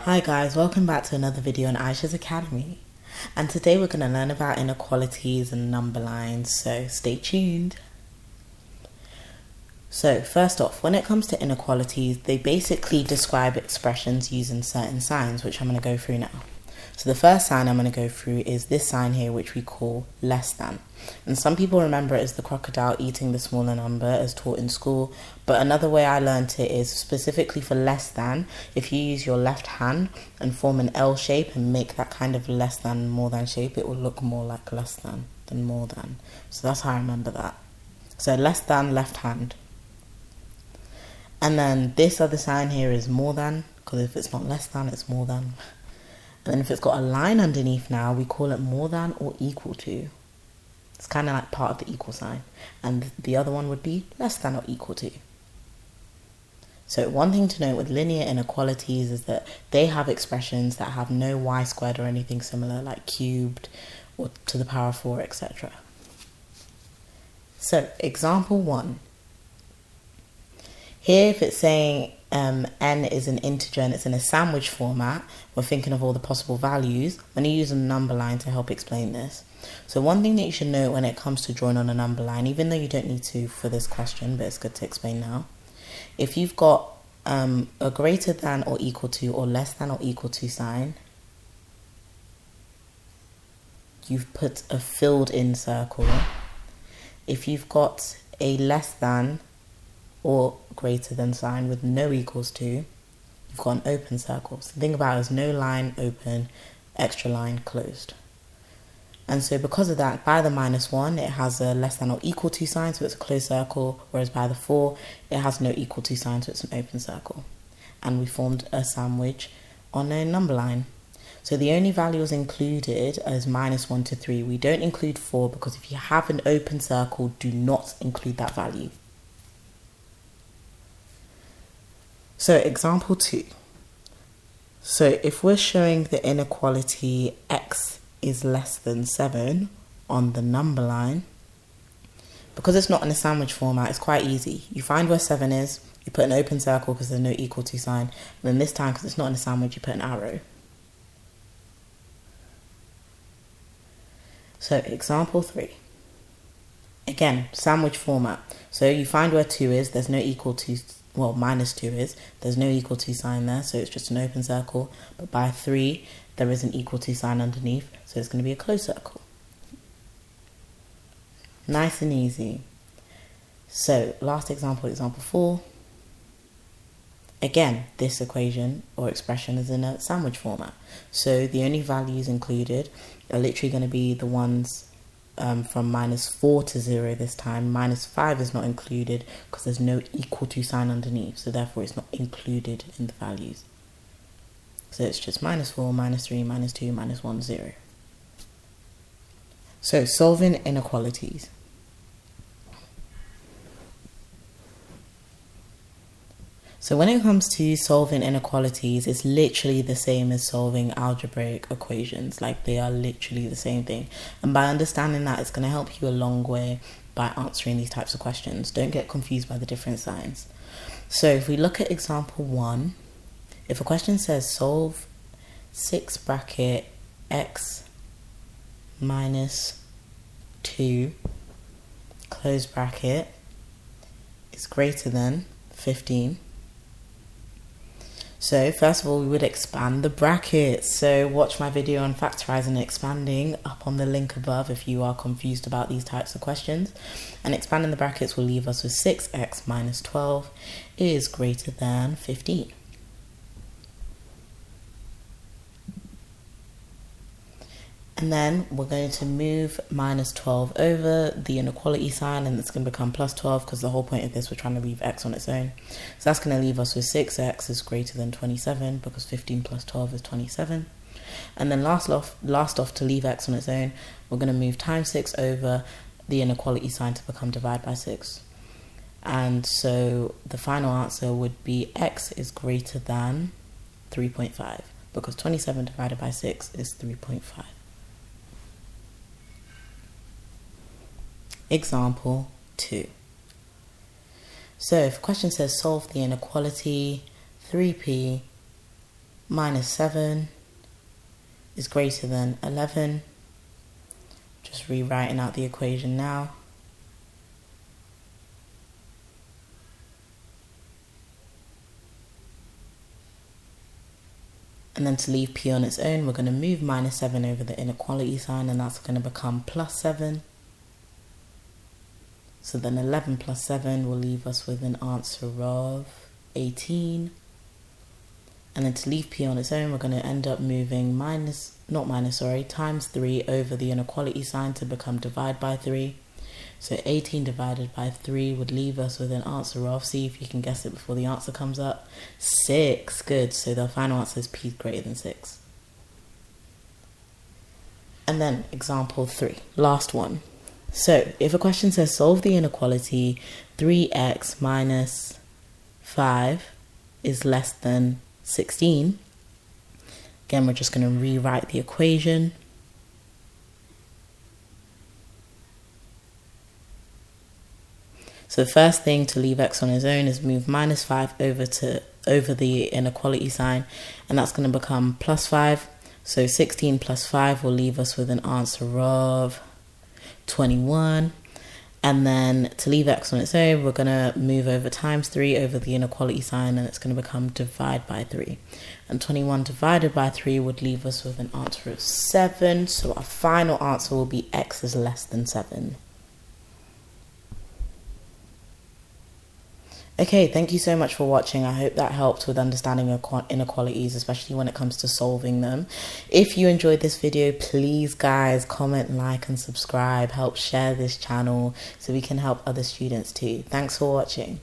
Hi guys, welcome back to another video on Aisha's Academy, and today we're going to learn about inequalities and number lines, so stay tuned. So first off, when it comes to inequalities, they basically describe expressions using certain signs, which I'm going to go through now. So the first sign I'm going to go through is this sign here, which we call less than. And some people remember it as the crocodile eating the smaller number as taught in school. But another way I learned it is specifically for less than, if you use your left hand and form an L shape and make that kind of less than, more than shape, it will look more like less than more than. So that's how I remember that. So less than, left hand. And then this other sign here is more than, because if it's not less than, it's more than. And then if it's got a line underneath now, we call it more than or equal to. It's kind of like part of the equal sign. And the other one would be less than or equal to. So one thing to note with linear inequalities is that they have expressions that have no y squared or anything similar, like cubed or to the power of 4, etc. So example 1. Here, if it's saying n is an integer and it's in a sandwich format, we're thinking of all the possible values. I'm going to use a number line to help explain this. So one thing that you should know when it comes to drawing on a number line, even though you don't need to for this question, but it's good to explain now. If you've got a greater than or equal to or less than or equal to sign, you've put a filled in circle. If you've got a less than or greater than sign with no equals to, you've got an open circle. So think about it as no line open, extra line closed. And so because of that, by the -1, it has a less than or equal to sign, so it's a closed circle, whereas by the 4, it has no equal to sign, so it's an open circle. And we formed a sandwich on a number line. So the only values included is -1 to 3. We don't include 4 because if you have an open circle, do not include that value. So example 2. So if we're showing the inequality x is less than 7 on the number line, because it's not in a sandwich format, it's quite easy. You find where 7 is, you put an open circle because there's no equal to sign, and then this time, because it's not in a sandwich, you put an arrow. So example 3. Again, sandwich format. So you find where 2 is, there's no equal to, well, -2 is, there's no equal to sign there, so it's just an open circle. But by 3, there is an equal to sign underneath, so it's going to be a closed circle. Nice and easy. So last example, example 4. Again, this equation or expression is in a sandwich format. So the only values included are literally going to be the ones from -4 to 0 this time. -5 is not included because there's no equal to sign underneath, so therefore it's not included in the values. So it's just -4, -3, -2, -1, 0. So solving inequalities. So when it comes to solving inequalities, it's literally the same as solving algebraic equations. Like, they are literally the same thing. And by understanding that, it's going to help you a long way by answering these types of questions. Don't get confused by the different signs. So if we look at example 1, if a question says solve 6 bracket x minus 2 close bracket is greater than 15. So first of all, we would expand the bracket. So watch my video on factorizing and expanding up on the link above if you are confused about these types of questions. And expanding the brackets will leave us with 6x minus 12 is greater than 15. And then we're going to move minus 12 over the inequality sign, and it's going to become plus 12 because the whole point of this, we're trying to leave x on its own. So that's going to leave us with 6x is greater than 27 because 15 plus 12 is 27. And then last off to leave x on its own, we're going to move times 6 over the inequality sign to become divide by 6. And so the final answer would be x is greater than 3.5 because 27 divided by 6 is 3.5. Example 2. So if a question says solve the inequality 3p minus 7 is greater than 11, just rewriting out the equation now. And then to leave p on its own, we're going to move minus 7 over the inequality sign, and that's going to become plus 7. So then 11 plus 7 will leave us with an answer of 18. And then to leave p on its own, we're going to end up moving times 3 over the inequality sign to become divide by 3. So 18 divided by 3 would leave us with an answer of, see if you can guess it before the answer comes up, 6. Good, so the final answer is p greater than 6. And then example 3, last one. So if a question says solve the inequality 3x minus 5 is less than 16, again we're just going to rewrite the equation. So the first thing to leave x on its own is move minus 5 over the inequality sign, and that's going to become plus 5. So 16 plus 5 will leave us with an answer of 21. And then to leave x on its own, we're going to move over times 3 over the inequality sign, and it's going to become divide by 3. And 21 divided by 3 would leave us with an answer of 7. So our final answer will be x is less than 7. Okay, thank you so much for watching. I hope that helped with understanding inequalities, especially when it comes to solving them. If you enjoyed this video, please guys, comment, like and subscribe. Help share this channel so we can help other students too. Thanks for watching.